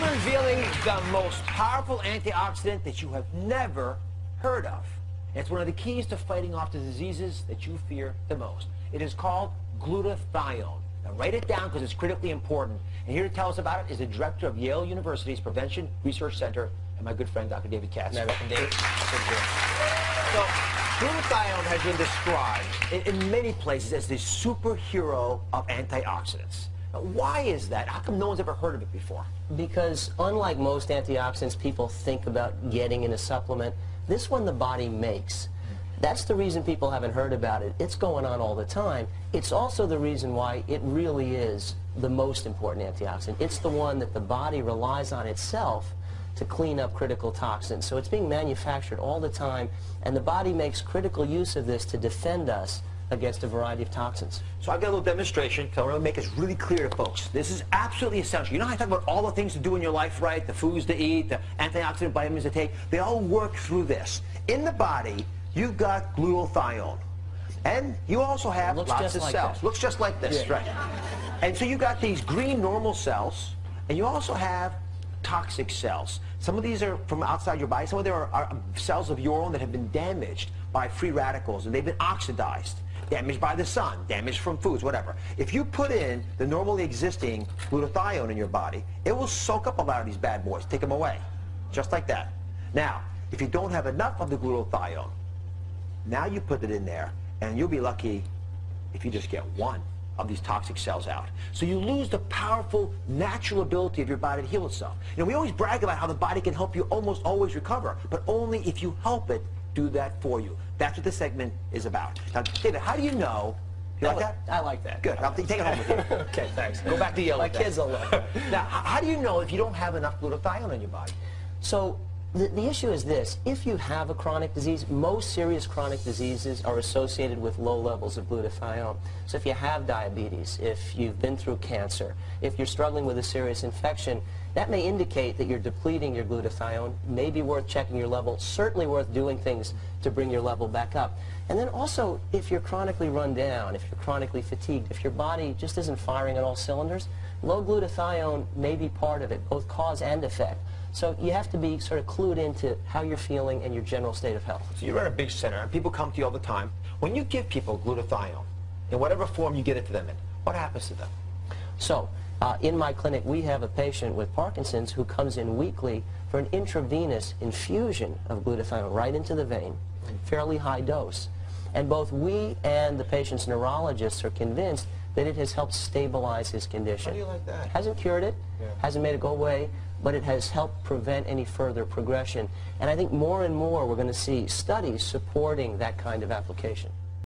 we're revealing the most powerful antioxidant that you have never heard of. It's one of the keys to fighting off the diseases that you fear the most. It is called glutathione. Now write it down because it's critically important. And here to tell us about it is the director of Yale University's Prevention Research Center and my good friend, Dr. David Katz. Welcome, David. So, glutathione has been described in many places as the superhero of antioxidants. Now, why is that? How come no one's ever heard of it before? Because unlike most antioxidants people think about getting in a supplement, this one the body makes. That's the reason people haven't heard about it. It's going on all the time. It's also the reason why it really is the most important antioxidant. It's the one that the body relies on itself to clean up critical toxins. So it's being manufactured all the time, and the body makes critical use of this to defend us against a variety of toxins. So I've got a little demonstration to really make this really clear to folks. This is absolutely essential. You know how I talk about all the things to do in your life, right? The foods to eat, the antioxidant vitamins to take. They all work through this. In the body, you've got glutathione. And you also have lots of cells. Looks just like this, yeah. Right? And so you got these green normal cells, and you also have toxic cells. Some of these are from outside your body. Some of them are cells of your own that have been damaged by free radicals, and they've been oxidized, damaged by the sun, damaged from foods, whatever. If you put in the normally existing glutathione in your body, it will soak up a lot of these bad boys, take them away, just like that. Now, if you don't have enough of the glutathione, now you put it in there, and you'll be lucky if you just get one of these toxic cells out. So you lose the powerful natural ability of your body to heal itself. You know, we always brag about how the body can help you almost always recover, but only if you help it do that for you. That's what this segment is about. Now, David, how do you know? You like that? I like that. Good. I'll take it home with you. Okay, thanks. Go back to Yale. My kids will love it. Now, how do you know if you don't have enough glutathione in your body? So the issue is this. If you have a chronic disease, most serious chronic diseases are associated with low levels of glutathione. So if you have diabetes, if you've been through cancer, if you're struggling with a serious infection, that may indicate that you're depleting your glutathione. May be worth checking your level, certainly worth doing things to bring your level back up. And then also, if you're chronically run down, if you're chronically fatigued, if your body just isn't firing on all cylinders, low glutathione may be part of it, both cause and effect. So you have to be sort of clued into how you're feeling and your general state of health. So you're at a big center, and people come to you all the time. When you give people glutathione, in whatever form you get it to them in, what happens to them? So, in my clinic, we have a patient with Parkinson's who comes in weekly for an intravenous infusion of glutathione right into the vein, fairly high dose. And both we and the patient's neurologists are convinced that it has helped stabilize his condition. How do you like that? Hasn't cured it, hasn't made it go away, but it has helped prevent any further progression. And I think more and more we're going to see studies supporting that kind of application.